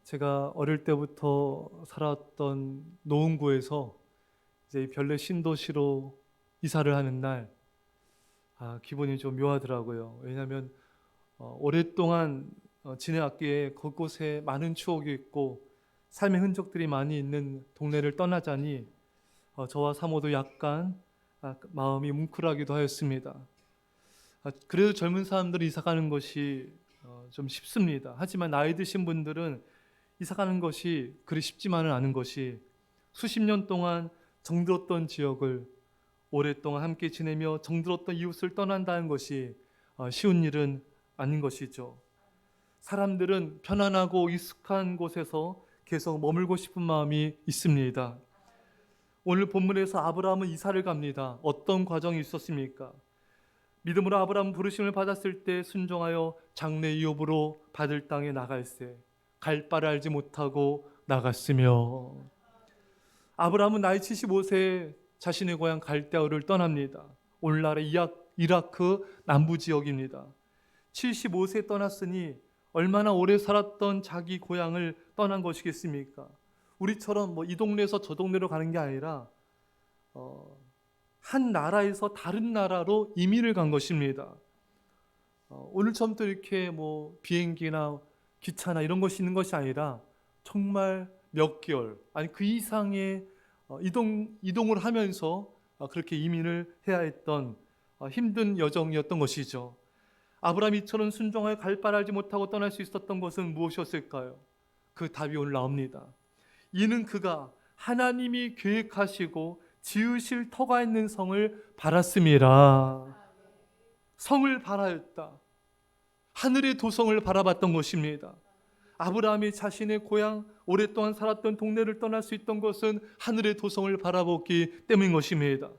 제가 어릴 때부터 살았던 노원구에서 이제 별내 신도시로 이사를 하는 날, 기분이 좀 묘하더라고요. 왜냐하면 오랫동안 지내왔기에 그곳에 많은 추억이 있고 삶의 흔적들이 많이 있는 동네를 떠나자니 저와 사모도 약간 마음이 뭉클하기도 하였습니다. 그래도 젊은 사람들이 이사 가는 것이 좀 쉽습니다. 하지만 나이 드신 분들은 이사 가는 것이 그리 쉽지만은 않은 것이, 수십 년 동안 정들었던 지역을 오랫동안 함께 지내며 정들었던 이웃을 떠난다는 것이 쉬운 일은 아닌 것이죠. 사람들은 편안하고 익숙한 곳에서 계속 머물고 싶은 마음이 있습니다. 오늘 본문에서 아브라함은 이사를 갑니다. 어떤 과정이 있었습니까? 믿음으로 아브라함 부르심을 받았을 때 순종하여 장래 유업으로 받을 땅에 나갈새 갈 바를 알지 못하고 나갔으며, 아브라함은 나이 75세에 자신의 고향 갈대아우를 떠납니다. 오늘날의 이라크 남부 지역입니다. 75세에 떠났으니 얼마나 오래 살았던 자기 고향을 떠난 것이겠습니까? 우리처럼 이 동네에서 저 동네로 가는 게 아니라 한 나라에서 다른 나라로 이민을 간 것입니다. 오늘처럼 또 이렇게 비행기나 기차나 이런 것이 있는 것이 아니라 정말 몇 개월, 아니 그 이상의 이동을 하면서 그렇게 이민을 해야 했던 힘든 여정이었던 것이죠. 아브라함이 이처럼 순종하여 갈 바를 알지 못하고 떠날 수 있었던 것은 무엇이었을까요? 그 답이 오늘 나옵니다. 이는 그가 하나님이 계획하시고 지으실 터가 있는 성을 바랐음이라. 성을 바라였다. 하늘의 도성을 바라봤던 것입니다. 아브라함이 자신의 고향, 오랫동안 살았던 동네를 떠날 수 있던 것은 하늘의 도성을 바라보기 때문인 것입니다.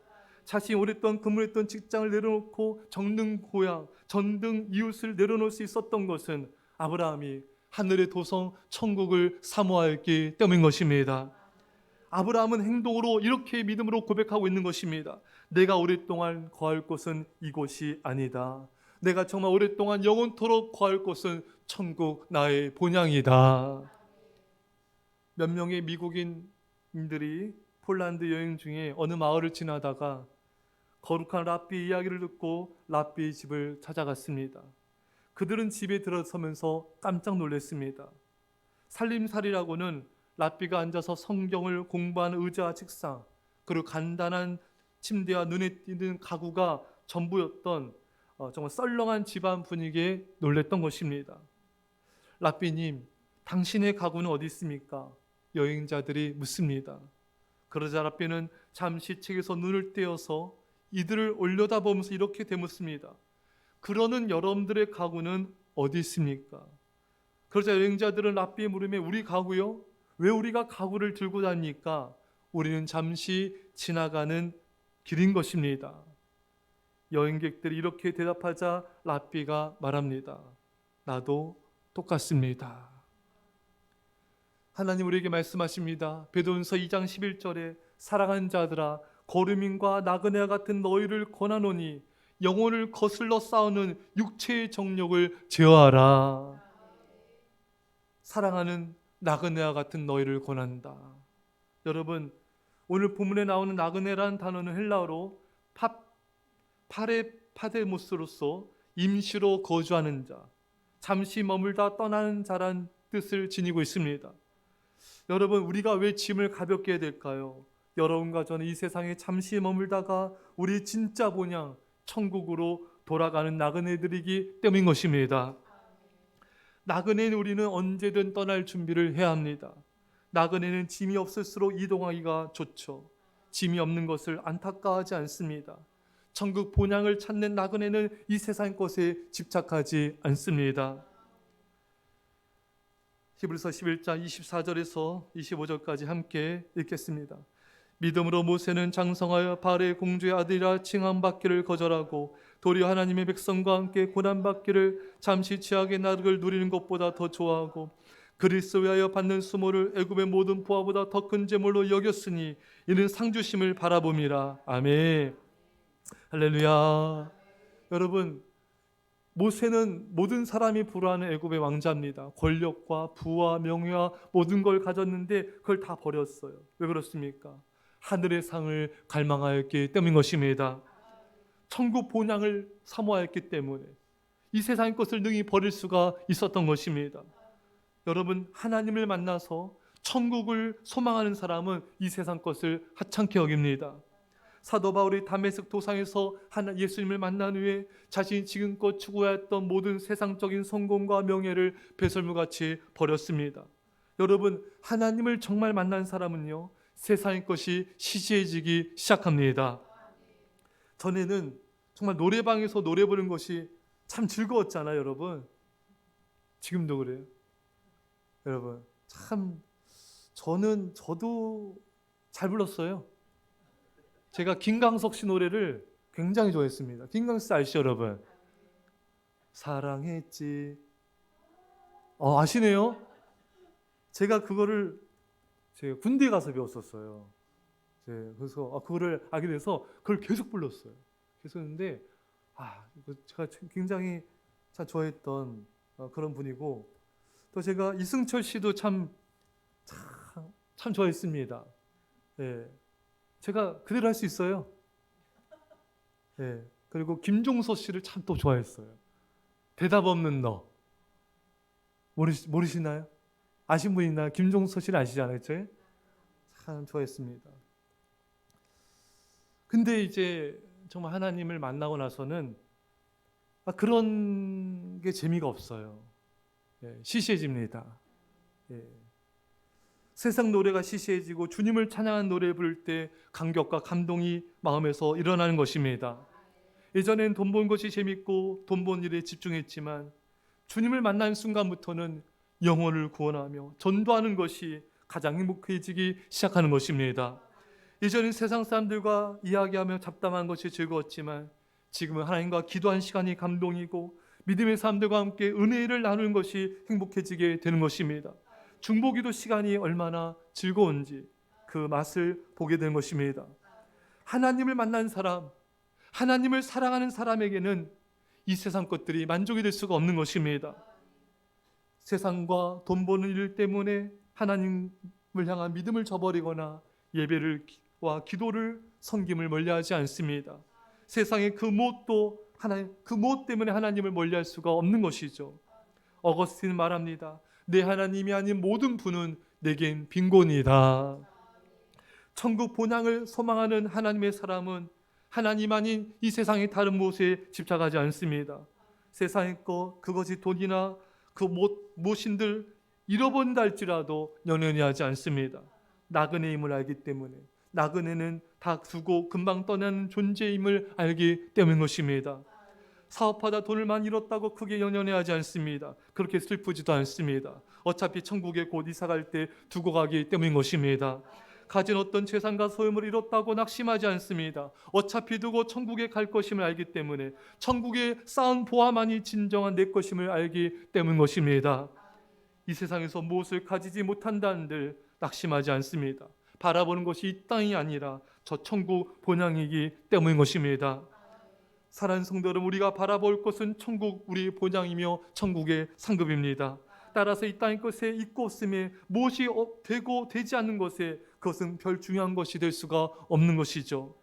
자신이 오랫동안 근무했던 직장을 내려놓고 정든 고향, 전등 이웃을 내려놓을 수 있었던 것은 아브라함이 하늘의 도성, 천국을 사모하였기 때문인 것입니다. 아브라함은 행동으로 이렇게 믿음으로 고백하고 있는 것입니다. 내가 오랫동안 거할 곳은 이곳이 아니다. 내가 정말 오랫동안 영원토록 거할 곳은 천국 나의 본향이다. 몇 명의 미국인들이 폴란드 여행 중에 어느 마을을 지나다가 거룩한 랍비 이야기를 듣고 랍비의 집을 찾아갔습니다. 그들은 집에 들어서면서 깜짝 놀랐습니다. 살림살이라고는 랍비가 앉아서 성경을 공부하는 의자와 책상, 그리고 간단한 침대와 눈에 띄는 가구가 전부였던 정말 썰렁한 집안 분위기에 놀랬던 것입니다. 랍비님, 당신의 가구는 어디 있습니까? 여행자들이 묻습니다. 그러자 랍비는 잠시 책에서 눈을 떼어서 이들을 올려다보면서 이렇게 되묻습니다. 그러는 여러분들의 가구는 어디 있습니까? 그러자 여행자들은 랍비의 물음에 우리 가구요? 왜 우리가 가구를 들고 다닙니까? 우리는 잠시 지나가는 길인 것입니다. 여행객들이 이렇게 대답하자 랍비가 말합니다. 나도 똑같습니다. 하나님 우리에게 말씀하십니다. 베드로전서 2장 11절에 사랑하는 자들아 거루민과 나그네와 같은 너희를 권하노니 영혼을 거슬러 싸우는 육체의 정욕을 제어하라. 사랑하는 나그네와 같은 너희를 권한다. 여러분, 오늘 본문에 나오는 나그네라는 단어는 헬라어로 파레파데모스로서 임시로 거주하는 자, 잠시 머물다 떠나는 자란 뜻을 지니고 있습니다. 여러분, 우리가 왜 짐을 가볍게 해야 될까요? 여러분과 저는 이 세상에 잠시 머물다가 우리 진짜 본향 천국으로 돌아가는 나그네들이기 때문인 것입니다. 나그네인 우리는 언제든 떠날 준비를 해야 합니다. 나그네는 짐이 없을수록 이동하기가 좋죠. 짐이 없는 것을 안타까워하지 않습니다. 천국 본향을 찾는 나그네는 이 세상 것에 집착하지 않습니다. 히브리서 11장 24절에서 25절까지 함께 읽겠습니다. 믿음으로 모세는 장성하여 바알의 공주의 아들이라 칭함받기를 거절하고 도리어 하나님의 백성과 함께 고난받기를 잠시 죄악의 나를 누리는 것보다 더 좋아하고 그리스도 위하여 받는 수모를 애굽의 모든 보화보다 더 큰 재물로 여겼으니 이는 상주심을 바라봄이라. 아멘. 할렐루야. 여러분, 모세는 모든 사람이 부러워하는 애굽의 왕자입니다. 권력과 부와 명예와 모든 걸 가졌는데 그걸 다 버렸어요. 왜 그렇습니까? 하늘의 상을 갈망하였기 때문인 것입니다. 천국 본향을 사모하였기 때문에 이 세상의 것을 능히 버릴 수가 있었던 것입니다. 여러분, 하나님을 만나서 천국을 소망하는 사람은 이 세상 것을 하찮게 여깁니다. 사도 바울이 다메섹 도상에서 예수님을 만난 후에 자신이 지금껏 추구했던 모든 세상적인 성공과 명예를 배설물같이 버렸습니다. 여러분, 하나님을 정말 만난 사람은요, 세상의 것이 시시해지기 시작합니다. 전에는 정말 노래방에서 노래 부르는 것이 참 즐거웠잖아요, 여러분. 지금도 그래요. 여러분, 참 저도 잘 불렀어요. 제가 김광석 씨 노래를 굉장히 좋아했습니다. 김광석 씨 아시죠, 여러분? 사랑했지. 아시네요? 제가 그거를 제가 군대 가서 배웠었어요. 그래서 그거를 알게 돼서 그걸 계속 불렀어요. 계속 했는데 제가 굉장히 참 좋아했던 그런 분이고, 또 제가 이승철 씨도 참 좋아했습니다. 예. 제가 그대로 할 수 있어요. 예. 그리고 김종서 씨를 참 또 좋아했어요. 대답 없는 너. 모르시나요? 아신 분 있나요? 김종서 씨를 아시잖아요. 그쵸? 참 좋아했습니다. 근데 이제 정말 하나님을 만나고 나서는 그런 게 재미가 없어요. 예. 시시해집니다. 예. 세상 노래가 시시해지고 주님을 찬양한 노래 부를 때 감격과 감동이 마음에서 일어나는 것입니다. 예전엔 돈 번 것이 재밌고 돈 번 일에 집중했지만 주님을 만난 순간부터는 영혼을 구원하며 전도하는 것이 가장 행복해지기 시작하는 것입니다. 예전엔 세상 사람들과 이야기하며 잡담한 것이 즐거웠지만 지금은 하나님과 기도한 시간이 감동이고 믿음의 사람들과 함께 은혜를 나누는 것이 행복해지게 되는 것입니다. 중보기도 시간이 얼마나 즐거운지 그 맛을 보게 되는 것입니다. 하나님을 만난 사람, 하나님을 사랑하는 사람에게는 이 세상 것들이 만족이 될 수가 없는 것입니다. 세상과 돈 버는 일 때문에 하나님을 향한 믿음을 저버리거나 예배와 기도를 섬김을 멀리하지 않습니다. 세상의 그 무엇 때문에 하나님을 멀리할 수가 없는 것이죠. 어거스틴은 말합니다. 내 하나님이 아닌 모든 분은 내겐 빈곤이다. 천국 본향을 소망하는 하나님의 사람은 하나님 아닌 이 세상의 다른 무엇에 집착하지 않습니다. 세상의 것, 그것이 돈이나 그 무엇인들 잃어본다 할지라도 연연히 하지 않습니다. 나그네의 힘을 알기 때문에, 나그네는 다 두고 금방 떠나는 존재임을 알기 때문인 것입니다. 사업하다 돈을 많이 잃었다고 크게 연연해하지 않습니다. 그렇게 슬프지도 않습니다. 어차피 천국에 곧 이사갈 때 두고 가기 때문인 것입니다. 가진 어떤 재산과 소유물을 잃었다고 낙심하지 않습니다. 어차피 두고 천국에 갈 것임을 알기 때문에 천국에 쌓은 보화만이 진정한 내 것임을 알기 때문인 것입니다. 이 세상에서 무엇을 가지지 못한다는들 낙심하지 않습니다. 바라보는 것이 이 땅이 아니라 저 천국 본향이기 때문인 것입니다. 사랑하는 성도 여러분, 우리가 바라볼 것은 천국 우리 본향이며 천국의 상급입니다. 따라서 이 땅의 것에 있고 없음에 무엇이 되고 되지 않는 것에 그것은 별 중요한 것이 될 수가 없는 것이죠.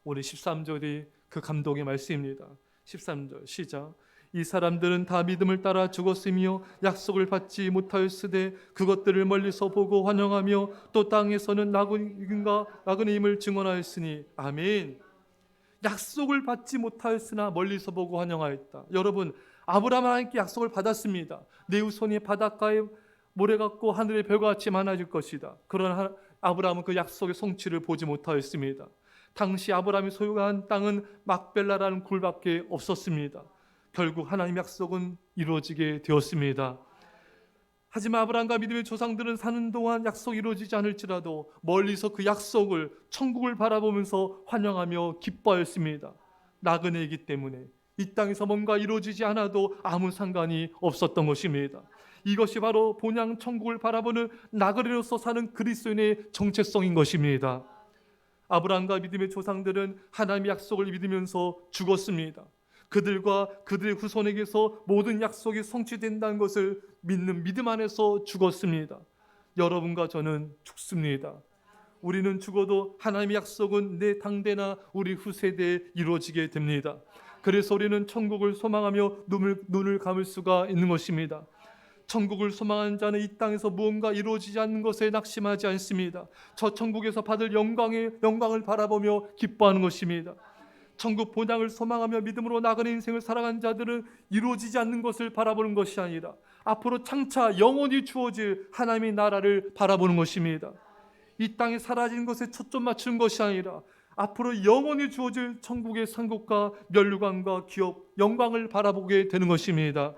오늘 13절이 그 감동의 말씀입니다. 13절 시작. 이 사람들은 다 믿음을 따라 죽었으며 약속을 받지 못하였으되 그것들을 멀리서 보고 환영하며 또 땅에서는 나그네 힘을 증언하였으니 아멘. 약속을 받지 못하였으나 멀리서 보고 환영하였다. 여러분, 아브라함은 하나님께 약속을 받았습니다. 내 후손이 바닷가에 모래 같고 하늘의 별과 같이 많아질 것이다. 그러나 아브라함은 그 약속의 성취를 보지 못하였습니다. 당시 아브라함이 소유한 땅은 막벨라라는 굴밖에 없었습니다. 결국 하나님의 약속은 이루어지게 되었습니다. 하지만 아브라함과 믿음의 조상들은 사는 동안 약속이 이루어지지 않을지라도 멀리서 그 약속을, 천국을 바라보면서 환영하며 기뻐하였습니다. 나그네이기 때문에 이 땅에서 뭔가 이루어지지 않아도 아무 상관이 없었던 것입니다. 이것이 바로 본향 천국을 바라보는 나그네로서 사는 그리스도인의 정체성인 것입니다. 아브라함과 믿음의 조상들은 하나님의 약속을 믿으면서 죽었습니다. 그들과 그들의 후손에게서 모든 약속이 성취된다는 것을 믿는 믿음 안에서 죽었습니다. 여러분과 저는 죽습니다. 우리는 죽어도 하나님의 약속은 내 당대나 우리 후세대에 이루어지게 됩니다. 그래서 우리는 천국을 소망하며 눈을 감을 수가 있는 것입니다. 천국을 소망하는 자는 이 땅에서 무언가 이루어지지 않는 것에 낙심하지 않습니다. 저 천국에서 받을 영광을 바라보며 기뻐하는 것입니다. 천국 본향을 소망하며 믿음으로 나가는 인생을 살아가는 자들은 이루어지지 않는 것을 바라보는 것이 아니라 앞으로 장차 영원히 주어질 하나님의 나라를 바라보는 것입니다. 이 땅에 사라지는 것에 초점 맞추는 것이 아니라 앞으로 영원히 주어질 천국의 상급과 면류관과 기업, 영광을 바라보게 되는 것입니다.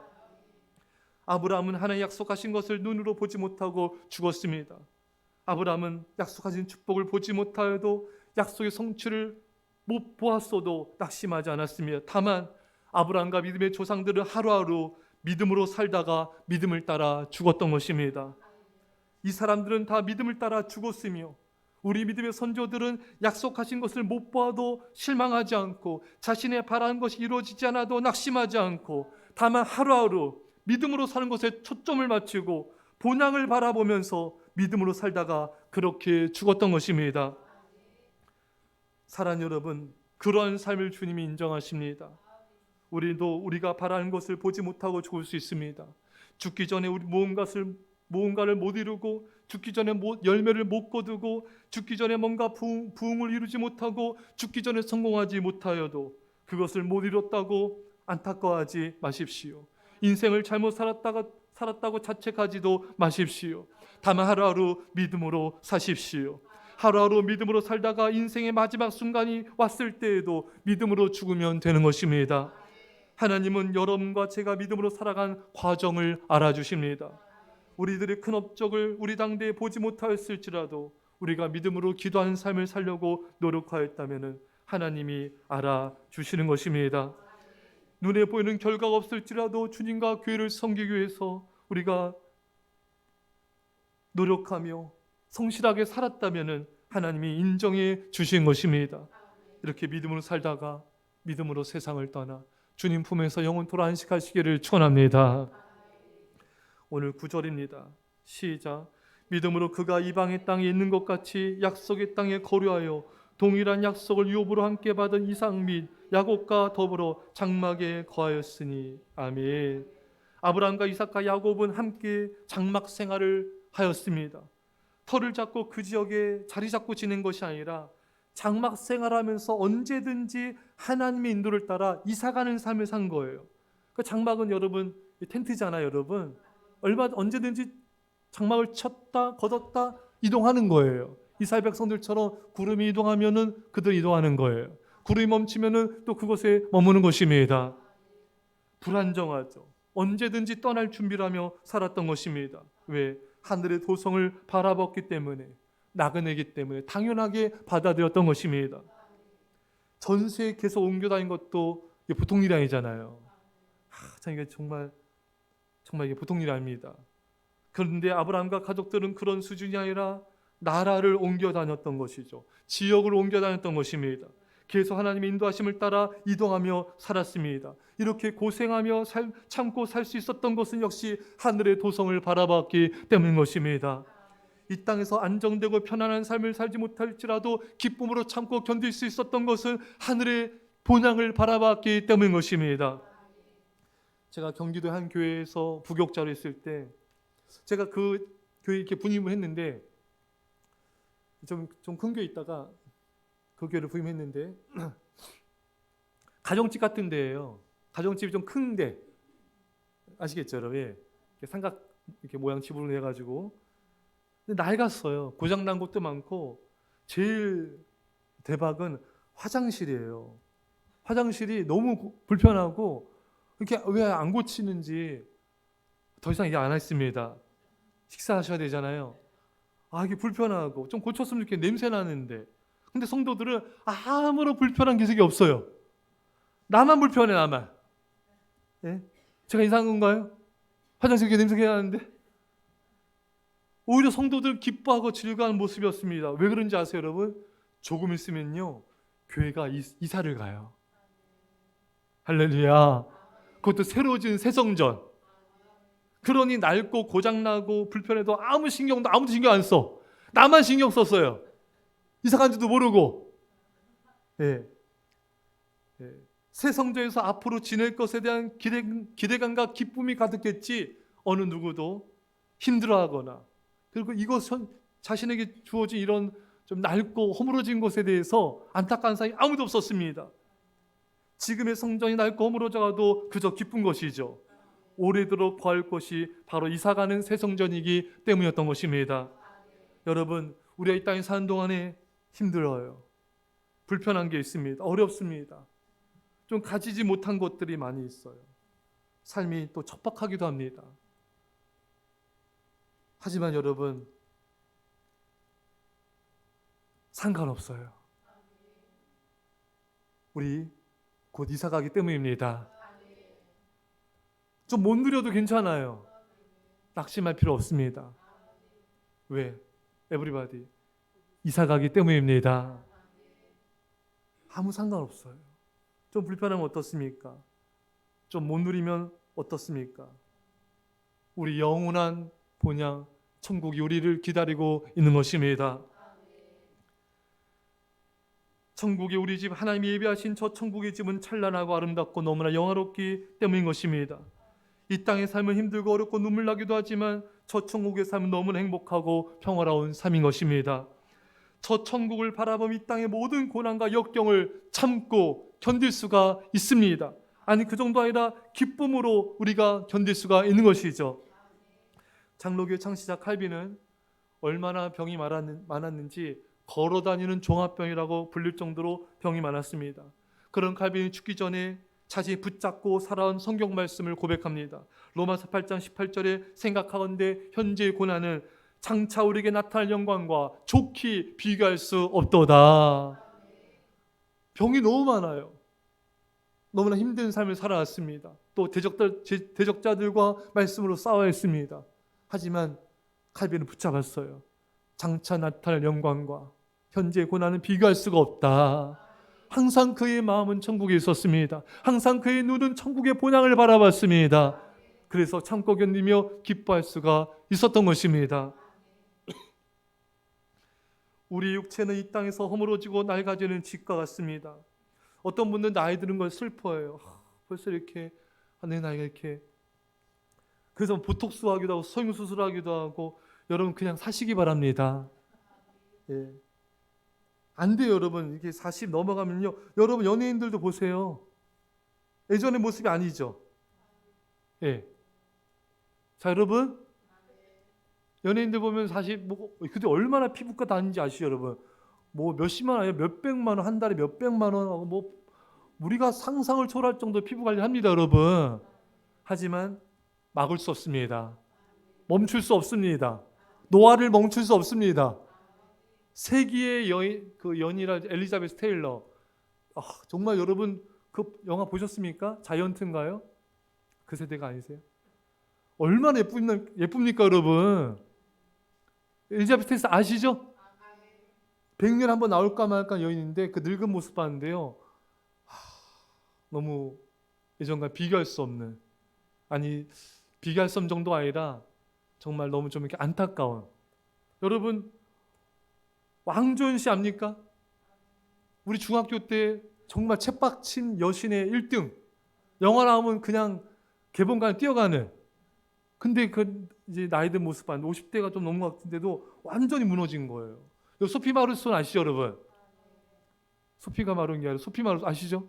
아브라함은 하나님 약속하신 것을 눈으로 보지 못하고 죽었습니다. 아브라함은 약속하신 축복을 보지 못하여도 약속의 성취를 못 보았어도 낙심하지 않았습니다. 다만 아브라함과 믿음의 조상들은 하루하루 믿음으로 살다가 믿음을 따라 죽었던 것입니다. 이 사람들은 다 믿음을 따라 죽었으며 우리 믿음의 선조들은 약속하신 것을 못 보아도 실망하지 않고 자신의 바라는 것이 이루어지지 않아도 낙심하지 않고 다만 하루하루 믿음으로 사는 것에 초점을 맞추고 본향을 바라보면서 믿음으로 살다가 그렇게 죽었던 것입니다. 사랑하는 여러분, 그러한 삶을 주님이 인정하십니다. 우리도 우리가 바라는 것을 보지 못하고 죽을 수 있습니다. 죽기 전에 우리 무언가를 못 이루고 죽기 전에 열매를 못 거두고 죽기 전에 뭔가 부흥을 이루지 못하고 죽기 전에 성공하지 못하여도 그것을 못 이뤘다고 안타까워하지 마십시오. 인생을 잘못 살았다고 자책하지도 마십시오. 다만 하루하루 믿음으로 사십시오. 하루하루 믿음으로 살다가 인생의 마지막 순간이 왔을 때에도 믿음으로 죽으면 되는 것입니다. 하나님은 여러분과 제가 믿음으로 살아간 과정을 알아주십니다. 우리들의 큰 업적을 우리 당대에 보지 못하였을지라도 우리가 믿음으로 기도하는 삶을 살려고 노력하였다면 하나님이 알아주시는 것입니다. 눈에 보이는 결과가 없을지라도 주님과 교회를 섬기기 위해서 우리가 노력하며 성실하게 살았다면 하나님이 인정해 주신 것입니다. 이렇게 믿음으로 살다가 믿음으로 세상을 떠나 주님 품에서 영원토록 안식하시기를 축원합니다. 오늘 9절입니다. 시작. 믿음으로 그가 이방의 땅에 있는 것 같이 약속의 땅에 거류하여 동일한 약속을 유업으로 함께 받은 이삭 및 야곱과 더불어 장막에 거하였으니. 아멘. 아브라함과 이삭과 야곱은 함께 장막 생활을 하였습니다. 터를 잡고 그 지역에 자리 잡고 지낸 것이 아니라 장막 생활하면서 언제든지 하나님의 인도를 따라 이사가는 삶을 산 거예요. 그 장막은 여러분 텐트잖아요. 여러분 언제든지 장막을 쳤다 걷었다 이동하는 거예요. 이스라엘 백성들처럼 구름이 이동하면은 그들 이동하는 거예요. 구름이 멈추면은 또 그곳에 머무는 것입니다. 불안정하죠. 언제든지 떠날 준비를 하며 살았던 것입니다. 왜? 하늘의 도성을 바라봤기 때문에, 나그네이기 때문에 당연하게 받아들였던 것입니다. 전세에 계속 옮겨 다닌 것도 보통 일이 아니잖아요. 참 이게 정말 이게 보통 일이 아닙니다. 그런데 아브라함과 가족들은 그런 수준이 아니라 나라를 옮겨 다녔던 것이죠. 지역을 옮겨 다녔던 것입니다. 계속 하나님의 인도하심을 따라 이동하며 살았습니다. 이렇게 고생하며 참고 살 수 있었던 것은 역시 하늘의 도성을 바라봤기 때문인 것입니다. 이 땅에서 안정되고 편안한 삶을 살지 못할지라도 기쁨으로 참고 견딜 수 있었던 것은 하늘의 본향을 바라봤기 때문인 것입니다. 제가 경기도 한 교회에서 부교육자로 있을 때 제가 그 교회 이렇게 분임을 했는데 좀 큰 교회 있다가 그 교회를 부임했는데 가정집 같은 데예요. 가정집이 좀 큰데 아시겠죠, 여러분? 삼각 이렇게 모양 집으로 해가지고 근데 낡았어요. 고장난 곳도 많고 제일 대박은 화장실이에요. 화장실이 너무 불편하고 이렇게 왜 안 고치는지 더 이상 얘기 안 했습니다. 식사하셔야 되잖아요. 이게 불편하고 좀 고쳤으면 이렇게 냄새 나는데 근데 성도들은 아무런 불편한 기색이 없어요. 나만 불편해, 나만. 예? 제가 이상한 건가요? 화장실 이렇게 냄새가 나는데 오히려 성도들 기뻐하고 즐거워하는 모습이었습니다. 왜 그런지 아세요, 여러분? 조금 있으면요 교회가 이사를 가요. 할렐루야. 그것도 새로 지은 새 성전. 그러니 낡고 고장나고 불편해도 아무도 신경 안 써. 나만 신경 썼어요. 이사 간지도 모르고. 예. 예. 새 성전에서 앞으로 지낼 것에 대한 기대감과 기쁨이 가득했지 어느 누구도 힘들어하거나, 그리고 이것 자신에게 주어진 이런 좀 낡고 허물어진 것에 대해서 안타까운 사람이 아무도 없었습니다. 지금의 성전이 낡고 허물어져가도 그저 기쁜 것이죠. 오래도록 거할 것이 바로 이사가는 새 성전이기 때문이었던 것입니다. 여러분, 우리가 이 땅에 사는 동안에 힘들어요. 불편한 게 있습니다. 어렵습니다. 좀 가지지 못한 것들이 많이 있어요. 삶이 또 척박하기도 합니다. 하지만 여러분, 상관없어요. 우리 곧 이사 가기 때문입니다. 좀 못 누려도 괜찮아요. 낙심할 필요 없습니다. 왜? 에브리바디, 이사 가기 때문입니다. 아무 상관없어요. 좀 불편하면 어떻습니까? 좀 못 누리면 어떻습니까? 우리 영원한 본향 천국이 우리를 기다리고 있는 것입니다. 천국이 우리 집, 하나님이 예비하신 저 천국의 집은 찬란하고 아름답고 너무나 영화롭기 때문인 것입니다. 이 땅의 삶은 힘들고 어렵고 눈물 나기도 하지만 저 천국의 삶은 너무나 행복하고 평화로운 삶인 것입니다. 저 천국을 바라보며 이 땅의 모든 고난과 역경을 참고 견딜 수가 있습니다. 아니, 그 정도 아니라 기쁨으로 우리가 견딜 수가 있는 것이죠. 장로교회 창시자 칼빈은 얼마나 병이 많았는지 걸어다니는 종합병이라고 불릴 정도로 병이 많았습니다. 그런 칼빈이 죽기 전에 자신이 붙잡고 살아온 성경 말씀을 고백합니다. 로마서 8장 18절에 생각하건대 현재의 고난은 장차 우리에게 나타날 영광과 좋게 비교할 수 없도다. 병이 너무 많아요. 너무나 힘든 삶을 살아왔습니다. 또 대적자들과 말씀으로 싸워야 했습니다. 하지만 칼빈은 붙잡았어요. 장차 나타날 영광과 현재의 고난은 비교할 수가 없다. 항상 그의 마음은 천국에 있었습니다. 항상 그의 눈은 천국의 본향을 바라봤습니다. 그래서 참고 견디며 기뻐할 수가 있었던 것입니다. 우리 육체는 이 땅에서 허물어지고 낡아지는 집과 같습니다. 어떤 분들은 나이 드는 걸 슬퍼해요. 벌써 이렇게 내 나이가 이렇게. 그래서 보톡스 하기도 하고 성형수술 하기도 하고. 여러분, 그냥 사시기 바랍니다. 예. 안 돼요, 여러분. 이게 40 넘어가면요, 여러분 연예인들도 보세요. 예전의 모습이 아니죠. 예. 자, 여러분, 연예인들 보면 사실 근데 얼마나 피부과 다니는지 아시죠, 여러분? 뭐 몇십만 원, 몇백만 원, 한 달에 몇백만 원 하고, 뭐 우리가 상상을 초월할 정도 피부 관리를 합니다, 여러분. 하지만 막을 수 없습니다. 멈출 수 없습니다. 노화를 멈출 수 없습니다. 세기의 연이라 엘리자베스 테일러. 정말 여러분 그 영화 보셨습니까? 자이언트인가요? 그 세대가 아니세요? 얼마나 예쁩니까, 여러분? 엘리자베스 테일러 아시죠? 100년 한번 나올까 말까 여인인데 그 늙은 모습 봤는데요. 너무 예전과 비교할 수 없는, 아니 비교할 수 없는 정도가 아니라 정말 너무 좀 이렇게 안타까운. 여러분, 왕조연 씨 압니까? 우리 중학교 때 정말 챗박친 여신의 1등. 영화 나오면 그냥 개봉관에 뛰어가는. 근데 그 이제 나이 든 모습 봤는데 50대가 좀 넘은 것 같은데도 완전히 무너진 거예요. 소피 마르손 아시죠, 여러분? 소피가 마른 게 아니라 소피 마르손 아시죠?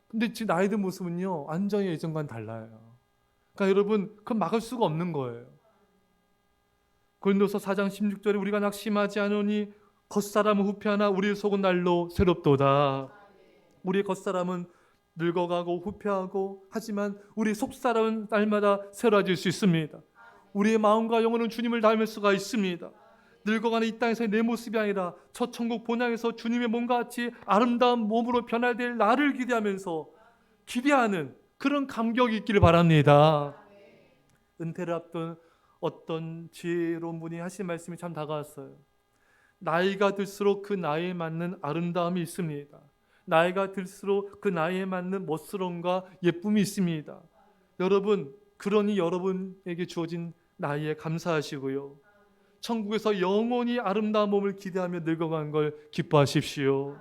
근데 지금 나이 든 모습은요, 완전히 예전과는 달라요. 그러니까 여러분, 그건 막을 수가 없는 거예요. 고린도서 4장 16절에 우리가 낙심하지 않으니 겉사람은 후패하나 우리의 속은 날로 새롭도다. 우리의 겉사람은 늙어가고 후패하고, 하지만 우리 속사람은 날마다 새로워질 수 있습니다. 우리의 마음과 영혼은 주님을 닮을 수가 있습니다. 늙어가는 이 땅에서의 내 모습이 아니라 첫 천국 본향에서 주님의 몸과 같이 아름다운 몸으로 변화될 나를 기대하는 그런 감격이 있기를 바랍니다. 은퇴를 앞둔 어떤 지혜로운 분이 하신 말씀이 참 다가왔어요. 나이가 들수록 그 나이에 맞는 아름다움이 있습니다. 나이가 들수록 그 나이에 맞는 멋스러움과 예쁨이 있습니다. 여러분, 그러니 여러분에게 주어진 나이에 감사하시고요. 천국에서 영원히 아름다운 몸을 기대하며 늙어간 걸 기뻐하십시오.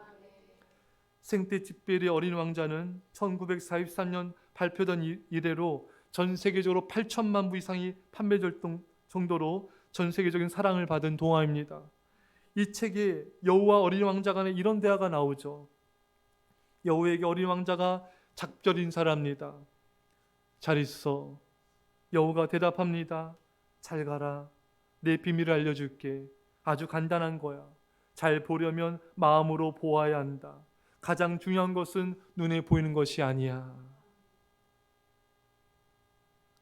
생때 집벨의 어린 왕자는 1943년 발표된 이래로 전 세계적으로 8천만 부 이상이 판매될 정도로 전 세계적인 사랑을 받은 동화입니다. 이 책에 여우와 어린 왕자 간에 이런 대화가 나오죠. 여우에게 어린 왕자가 작별 인사를 합니다. 잘 있어. 여우가 대답합니다. 잘 가라. 내 비밀을 알려줄게. 아주 간단한 거야. 잘 보려면 마음으로 보아야 한다. 가장 중요한 것은 눈에 보이는 것이 아니야.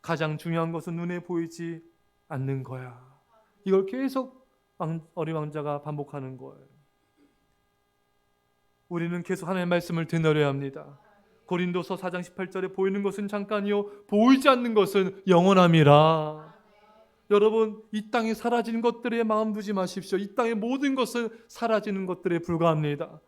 가장 중요한 것은 눈에 보이지 않는 거야. 이걸 계속 어린 왕자가 반복하는 거예요. 우리는 계속 하나님의 말씀을 되뇌어야 합니다. 고린도서 4장 18절에 보이는 것은 잠깐이요 보이지 않는 것은 영원함이라. 여러분, 이 땅에 사라지는 것들에 마음 두지 마십시오. 이 땅의 모든 것은 사라지는 것들에 불과합니다.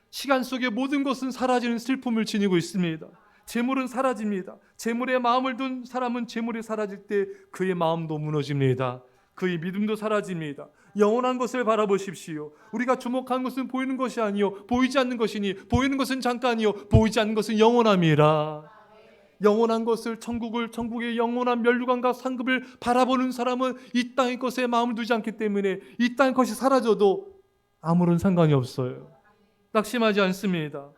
시간 속에 모든 것은 사라지는 슬픔을 지니고 있습니다. 재물은 사라집니다. 재물에 마음을 둔 사람은 재물이 사라질 때 그의 마음도 무너집니다. 그의 믿음도 사라집니다. 영원한 것을 바라보십시오. 우리가 주목한 것은 보이는 것이 아니요 보이지 않는 것이니 보이는 것은 잠깐이요 보이지 않는 것은 영원함이라. 영원한 것을 천국의 영원한 멸류관과 상급을 바라보는 사람은 이 땅의 것에 마음을 두지 않기 때문에 이 땅의 것이 사라져도 아무런 상관이 없어요. 낙심하지 않습니다.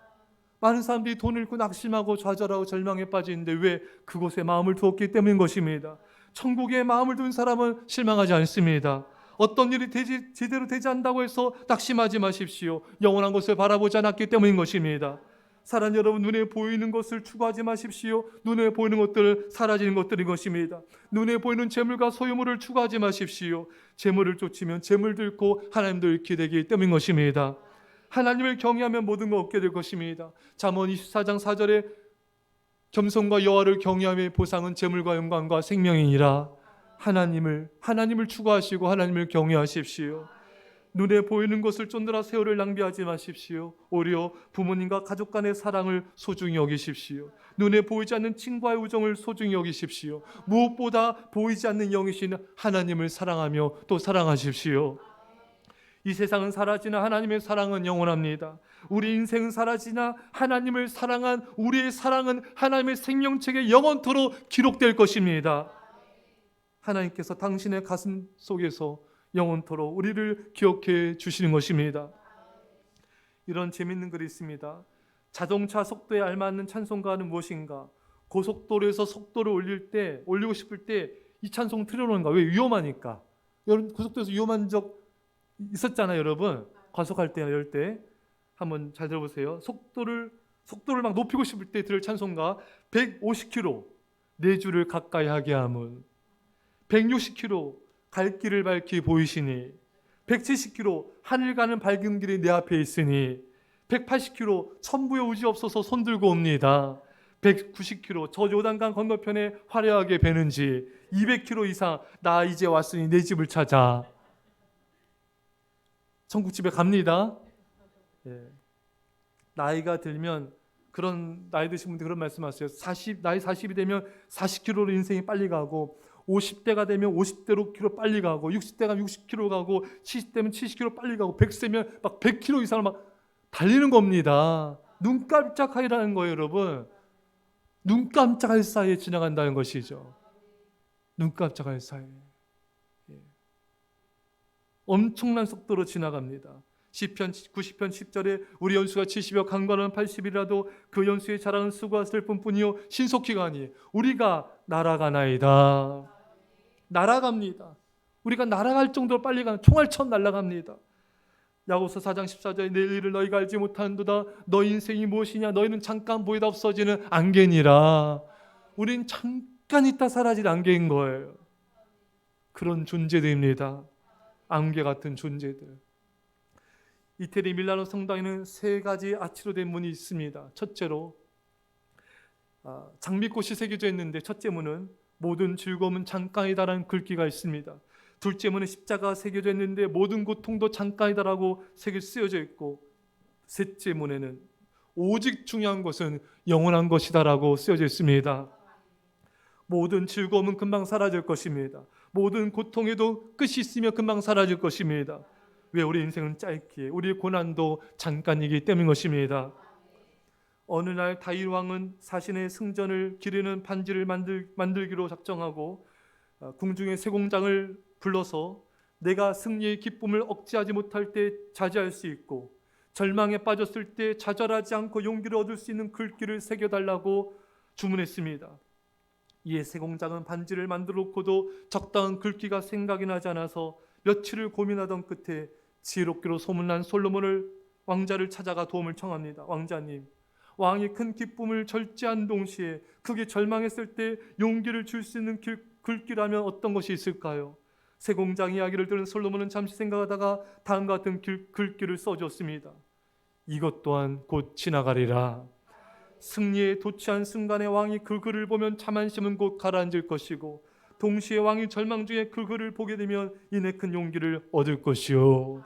많은 사람들이 돈을 잃고 낙심하고 좌절하고 절망에 빠지는데 왜? 그곳에 마음을 두었기 때문인 것입니다. 천국에 마음을 둔 사람은 실망하지 않습니다. 어떤 일이 제대로 되지 않는다고 해서 낙심하지 마십시오. 영원한 것을 바라보지 않았기 때문인 것입니다. 사랑하는 여러분, 눈에 보이는 것을 추구하지 마십시오. 눈에 보이는 것들 사라지는 것들인 것입니다. 눈에 보이는 재물과 소유물을 추구하지 마십시오. 재물을 쫓으면 재물도 잃고 하나님도 잃게 되기 때문인 것입니다. 하나님을 경외하면 모든 걸 얻게 될 것입니다. 잠언 24장 4절에 겸손과 여호와를 경외함의 보상은 재물과 영광과 생명이니라. 하나님을 추구하시고 하나님을 경외하십시오. 눈에 보이는 것을 쫓느라 세월을 낭비하지 마십시오. 오히려 부모님과 가족 간의 사랑을 소중히 여기십시오. 눈에 보이지 않는 친구와의 우정을 소중히 여기십시오. 무엇보다 보이지 않는 영이신 하나님을 사랑하며 또 사랑하십시오. 이 세상은 사라지나 하나님의 사랑은 영원합니다. 우리 인생은 사라지나 하나님을 사랑한 우리의 사랑은 하나님의 생명책에 영원토록 기록될 것입니다. 하나님께서 당신의 가슴 속에서 영원토록 우리를 기억해 주시는 것입니다. 이런 재밌는 글이 있습니다. 자동차 속도에 알맞는 찬송가는 무엇인가? 고속도로에서 속도를 올리고 싶을 때 이 찬송 틀어놓는 거야. 왜? 위험하니까. 여러분, 고속도로에서 위험한 적 있었잖아요, 여러분. 과속할 때 이럴 때 한번 잘 들어보세요. 속도를 막 높이고 싶을 때 들을 찬송가. 150km 내 주를 가까이 하게 함은, 160km 갈 길을 밝히 보이시니, 170km 하늘 가는 밝은 길이 내 앞에 있으니, 180km 천부의 우지 없어서 손들고 옵니다. 190km 저 요단강 건너편에 화려하게 배는지, 200km 이상 나 이제 왔으니 내 집을 찾아. 천국집에 갑니다. 예. 나이가 들면 그런 나이 드신 분들 그런 말씀하세요. 나이 40이 되면 40km로 인생이 빨리 가고, 50대가 되면 50대로 킬로 빨리 가고, 60대가 60km 가고, 70대면 70km 빨리 가고, 100세면 막 100km 이상을 막 달리는 겁니다. 눈 깜짝하기라는 거예요, 여러분. 눈 깜짝할 사이에 지나간다는 것이죠. 눈 깜짝할 사이에. 예. 엄청난 속도로 지나갑니다. 시편 90편 10절에 우리 연수가 70이요 강건한 80이라도 그 연수의 자랑은 수고와 슬픔뿐이요 신속히가 아니에요. 우리가 날아가나이다. 날아갑니다. 우리가 날아갈 정도로 빨리 가는, 총알처럼 날아갑니다. 야고보서 4장 14절에 내일 일을 너희가 알지 못하는도다. 너희 인생이 무엇이냐? 너희는 잠깐 보이다 없어지는 안개니라. 우린 잠깐 있다 사라질 안개인 거예요. 그런 존재들입니다. 안개 같은 존재들. 이태리 밀라노 성당에는 3가지 아치로 된 문이 있습니다. 첫째로 장미꽃이 새겨져 있는데, 첫째 문은 모든 즐거움은 잠깐이다라는 글귀가 있습니다. 둘째 문에 십자가가 새겨져 있는데 모든 고통도 잠깐이다라고 쓰여져 있고, 셋째 문에는 오직 중요한 것은 영원한 것이다라고 쓰여져 있습니다. 모든 즐거움은 금방 사라질 것입니다. 모든 고통에도 끝이 있으며 금방 사라질 것입니다. 왜? 우리 인생은 짧기에 우리의 고난도 잠깐이기 때문인 것입니다. 어느 날 다윗 왕은 자신의 승전을 기리는 반지를 만들기로 작정하고 궁중의 세공장을 불러서 내가 승리의 기쁨을 억제하지 못할 때 자제할 수 있고 절망에 빠졌을 때 좌절하지 않고 용기를 얻을 수 있는 글귀를 새겨달라고 주문했습니다. 이에 세공장은 반지를 만들어 놓고도 적당한 글귀가 생각이 나지 않아서 며칠을 고민하던 끝에 지혜롭기로 소문난 솔로몬을 왕자를 찾아가 도움을 청합니다. 왕자님, 왕이 큰 기쁨을 절제한 동시에 크게 절망했을 때 용기를 줄 수 있는 글귀라면 어떤 것이 있을까요? 세공장 이야기를 들은 솔로몬은 잠시 생각하다가 다음과 같은 글귀를 써줬습니다. 이것 또한 곧 지나가리라. 승리에 도취한 순간에 왕이 그 글을 보면 자만심은 곧 가라앉을 것이고 동시에 왕이 절망 중에 그 글을 보게 되면 이내 큰 용기를 얻을 것이요.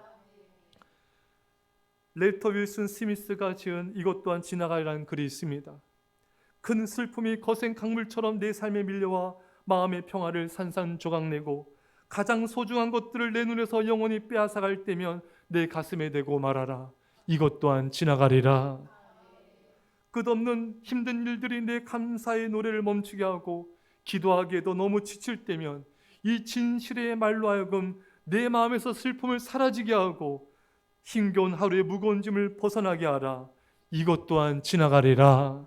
레터 윌슨 스미스가 지은 이것 또한 지나가리라는 글이 있습니다. 큰 슬픔이 거센 강물처럼 내 삶에 밀려와 마음의 평화를 산산조각내고 가장 소중한 것들을 내 눈에서 영원히 빼앗아갈 때면 내 가슴에 대고 말하라. 이것 또한 지나가리라. 끝없는 힘든 일들이 내 감사의 노래를 멈추게 하고 기도하기에도 너무 지칠 때면 이 진실의 말로 하여금 내 마음에서 슬픔을 사라지게 하고 힘겨운 하루의 무거운 짐을 벗어나게 하라. 이것 또한 지나가리라.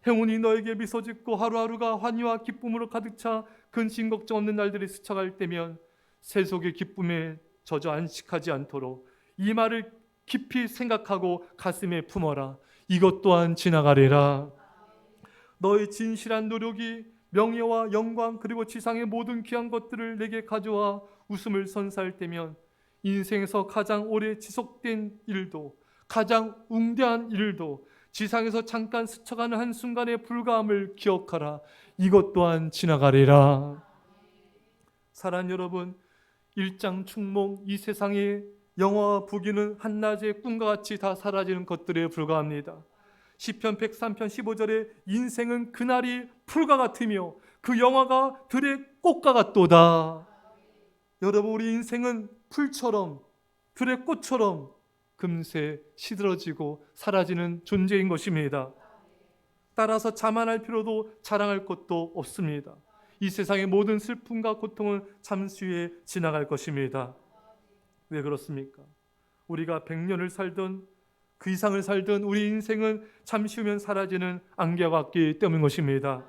행운이 너에게 미소 짓고 하루하루가 환희와 기쁨으로 가득 차 근심 걱정 없는 날들이 스쳐갈 때면 세속의 기쁨에 젖어 안식하지 않도록 이 말을 깊이 생각하고 가슴에 품어라. 이것 또한 지나가리라. 너의 진실한 노력이 명예와 영광 그리고 지상의 모든 귀한 것들을 내게 가져와 웃음을 선사할 때면 인생에서 가장 오래 지속된 일도 가장 웅대한 일도 지상에서 잠깐 스쳐가는 한순간의 불가함을 기억하라. 이것 또한 지나가리라. 사랑하는 여러분, 일장충몽 이 세상의 영화와 부귀는 한낮의 꿈과 같이 다 사라지는 것들에 불과합니다. 시편 103편 15절에 인생은 그날이 풀과 같으며 그 영화가 들의 꽃과 같도다. 여러분, 우리 인생은 풀처럼 들의 꽃처럼 금세 시들어지고 사라지는 존재인 것입니다. 따라서 자만할 필요도 자랑할 것도 없습니다. 이 세상의 모든 슬픔과 고통은 잠시 후에 지나갈 것입니다. 왜 그렇습니까? 우리가 100년을 살든 그 이상을 살든 우리 인생은 잠시 후면 사라지는 안개와 같기 때문인 것입니다.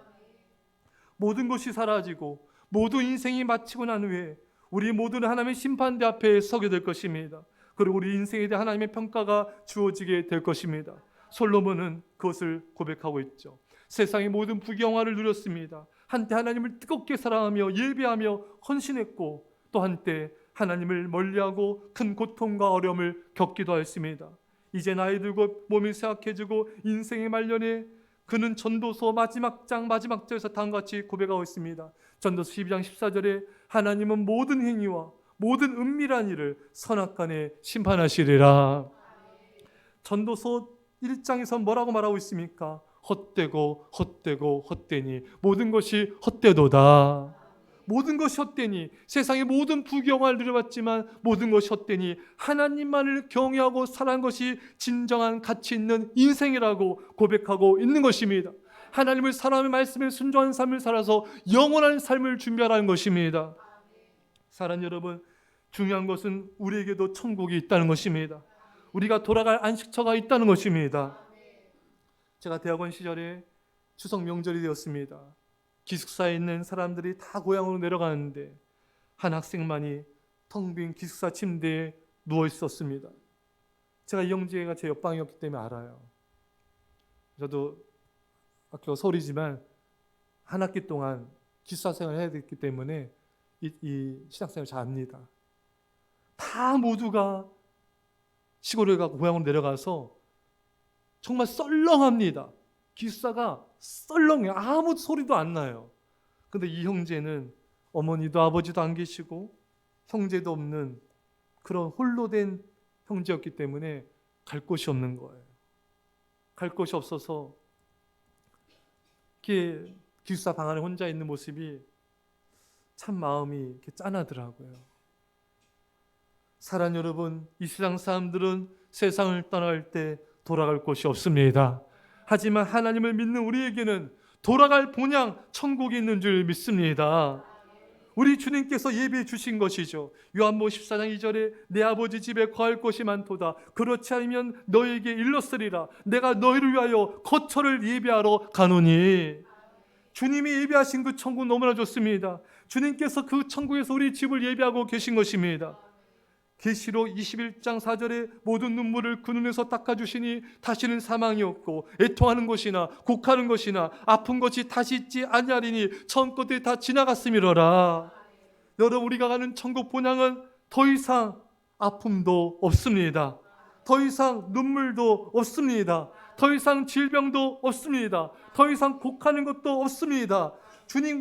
모든 것이 사라지고 모든 인생이 마치고 난 후에 우리 모두는 하나님의 심판대 앞에 서게 될 것입니다. 그리고 우리 인생에 대해 하나님의 평가가 주어지게 될 것입니다. 솔로몬은 그것을 고백하고 있죠. 세상의 모든 부귀영화를 누렸습니다. 한때 하나님을 뜨겁게 사랑하며 예배하며 헌신했고 또 한때 하나님을 멀리하고 큰 고통과 어려움을 겪기도 했습니다. 이제 나이 들고 몸이 쇠약해지고 인생의 말년에 그는 전도서 마지막 장 마지막 절에서 다음과 같이 고백하고 있습니다. 전도서 12장 14절에 하나님은 모든 행위와 모든 은밀한 일을 선악간에 심판하시리라. 전도서 1장에서 뭐라고 말하고 있습니까? 헛되고 헛되고 헛되니 모든 것이 헛되도다. 모든 것이 헛되니 세상의 모든 부귀영화를 누려봤지만 모든 것이 헛되니 하나님만을 경외하고 살아가는 것이 진정한 가치 있는 인생이라고 고백하고 있는 것입니다. 하나님을 사랑하며 말씀에 순종하는 삶을 살아서 영원한 삶을 준비하라는 것입니다. 사랑하는 여러분, 중요한 것은 우리에게도 천국이 있다는 것입니다. 우리가 돌아갈 안식처가 있다는 것입니다. 제가 대학원 시절에 추석 명절이 되었습니다. 기숙사에 있는 사람들이 다 고향으로 내려가는데 한 학생만이 텅 빈 기숙사 침대에 누워 있었습니다. 제가 이 형제가 제 옆방이었기 때문에 알아요. 저도 학교가 서울이지만 한 학기 동안 기숙사 생활을 해야 됐기 때문에 이 신학생을 잘 압니다. 다 모두가 시골에 가고 고향으로 내려가서 정말 썰렁합니다. 기숙사가 썰렁해요. 아무 소리도 안 나요. 근데 이 형제는 어머니도 아버지도 안 계시고 형제도 없는 그런 홀로 된 형제였기 때문에 갈 곳이 없는 거예요. 갈 곳이 없어서 이렇게 기숙사 방 안에 혼자 있는 모습이 참 마음이 이렇게 짠하더라고요. 사랑 여러분, 이 세상 사람들은 세상을 떠날 때 돌아갈 곳이 없습니다. 하지만 하나님을 믿는 우리에게는 돌아갈 본향 천국이 있는 줄 믿습니다. 우리 주님께서 예비해 주신 것이죠. 요한복음 14장 2절에 내 아버지 집에 거할 곳이 많도다. 그렇지 않으면 너에게 일렀으리라. 내가 너희를 위하여 거처를 예비하러 가노니. 주님이 예비하신 그 천국 너무나 좋습니다. 주님께서 그 천국에서 우리 집을 예비하고 계신 것입니다. 계시록 21장 4절에 모든 눈물을 그 눈에서 닦아주시니 다시는 사망이 없고 애통하는 것이나 곡하는 것이나 아픈 것이 다시 있지 아니하리니 처음 것들이 다 지나갔음이로라. 여러분, 우리가 가는 천국 본향은 더 이상 아픔도 없습니다. 더 이상 눈물도 없습니다. 더 이상 질병도 없습니다. 더 이상 곡하는 것도 없습니다.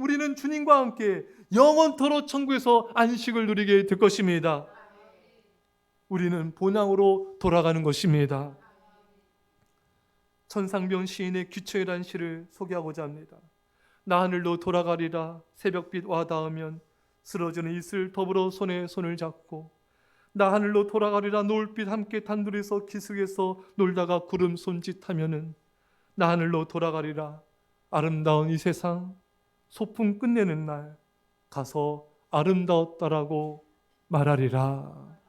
우리는 주님과 함께 영원토록 천국에서 안식을 누리게 될 것입니다. 우리는 본향으로 돌아가는 것입니다. 천상병 시인의 귀처이란 시를 소개하고자 합니다. 나 하늘로 돌아가리라. 새벽빛 와 닿으면 쓰러지는 이슬 더불어 손에 손을 잡고 나 하늘로 돌아가리라. 노을빛 함께 단둘이서 기슭에서 놀다가 구름 손짓하면은 나 하늘로 돌아가리라. 아름다운 이 세상 소풍 끝내는 날 가서 아름다웠다라고 말하리라.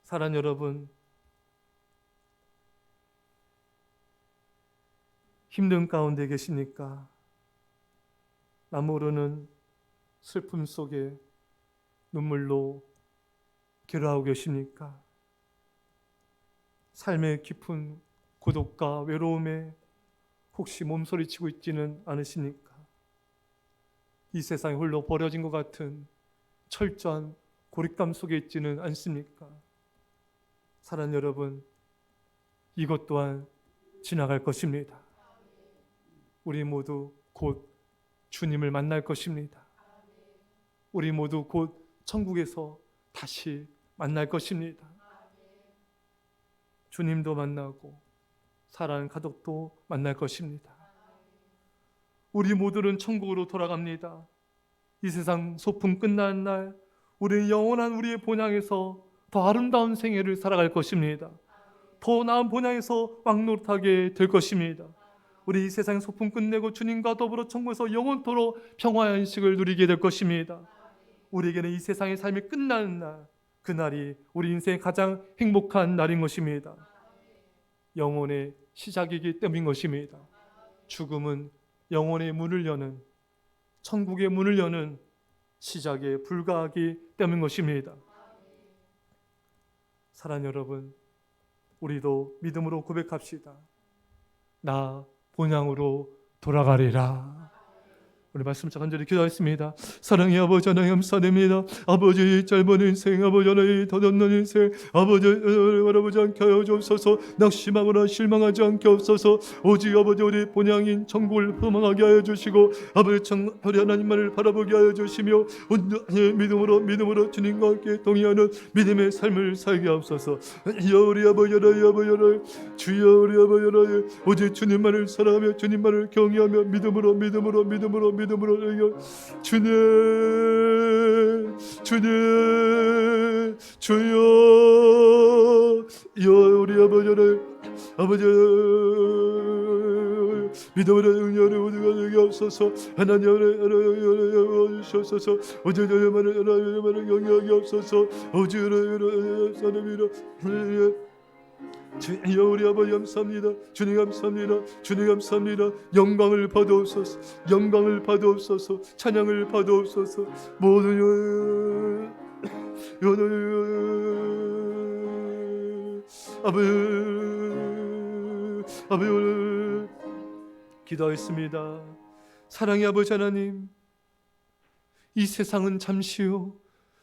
사랑 여러분, 힘든 가운데 계십니까? 나 모르는 슬픔 속에 눈물로 괴로워하고 계십니까? 삶의 깊은 고독과 외로움에 혹시 몸소리치고 있지는 않으십니까? 이 세상에 홀로 버려진 것 같은 철저한 고립감 속에 있지는 않습니까? 사랑 여러분, 이것 또한 지나갈 것입니다. 우리 모두 곧 주님을 만날 것입니다. 우리 모두 곧 천국에서 다시 만날 것입니다. 주님도 만나고 사랑하는 가족도 만날 것입니다. 우리 모두는 천국으로 돌아갑니다. 이 세상 소풍 끝나는 날 우리는 영원한 우리의 본향에서 더 아름다운 생애를 살아갈 것입니다. 더 나은 본향에서 왕노릇하게 될 것입니다. 우리 이 세상 소풍 끝내고 주님과 더불어 천국에서 영원토록 평화의 안식을 누리게 될 것입니다. 우리에게는 이 세상의 삶이 끝나는 날, 그날이 우리 인생의 가장 행복한 날인 것입니다. 영혼의 시작이기 때문인 것입니다. 죽음은 영혼의 문을 여는, 천국의 문을 여는 시작에 불과하기 때문인 것입니다. 사랑 여러분, 우리도 믿음으로 고백합시다. 나 본향으로 돌아가리라. 우리 말씀 간절히 기도하겠습니다. 사랑의 아버지 하나님 감사드립니다. 아버지 짧은 인생, 아버지 하나님 덧없는 인생, 아버지 바라보지 않게 하여 주옵소서. 낙심하거나 실망하지 않게 없어서 오직 아버지 우리 본향인 천국을 소망하게 하여 주시고 아버지 우리 하나님만을 바라보게 하여 주시며 믿음으로 주님과 함께 동의하는 믿음의 삶을 살게 하옵소서. 우리 아버지 하나님 주여 우리 아버지 하나님 오직 주님만을 사랑하며 주님만을 경외하며 믿음으로 주님 주여 우리 아버지 믿음으로 응하여 우리가 없어서 하나님 주셔서 오직 주님만을 경외하게 없어서 오직 사람이라 주여 우리 아버지 감사합니다. 주님 감사합니다. 영광을 받으옵소서. 찬양을 받으옵소서. 모든 아버지 기도하였습니다. 사랑의 아버지 하나님, 이 세상은 잠시요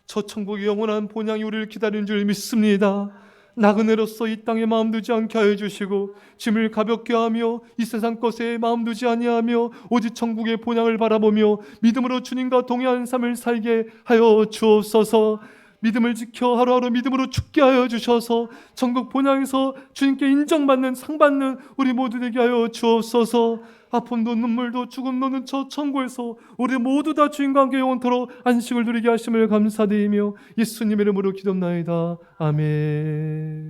저 천국의 영원한 본향이 우리를 기다리는 줄 믿습니다. 나그네로서 이 땅에 마음 두지 않게 하여 주시고 짐을 가볍게 하며 이 세상 것에 마음 두지 아니하며 오직 천국의 본향을 바라보며 믿음으로 주님과 동행하는 삶을 살게 하여 주옵소서. 믿음을 지켜 하루하루 믿음으로 죽게 하여 주셔서 천국 본향에서 주님께 인정받는 상 받는 우리 모두 되게 하여 주옵소서. 아픔도 눈물도 죽음도 없는 저 천국에서 우리 모두 다 주님과 함께 영원토록 안식을 누리게 하심을 감사드리며 예수님 이름으로 기도합나이다. 아멘.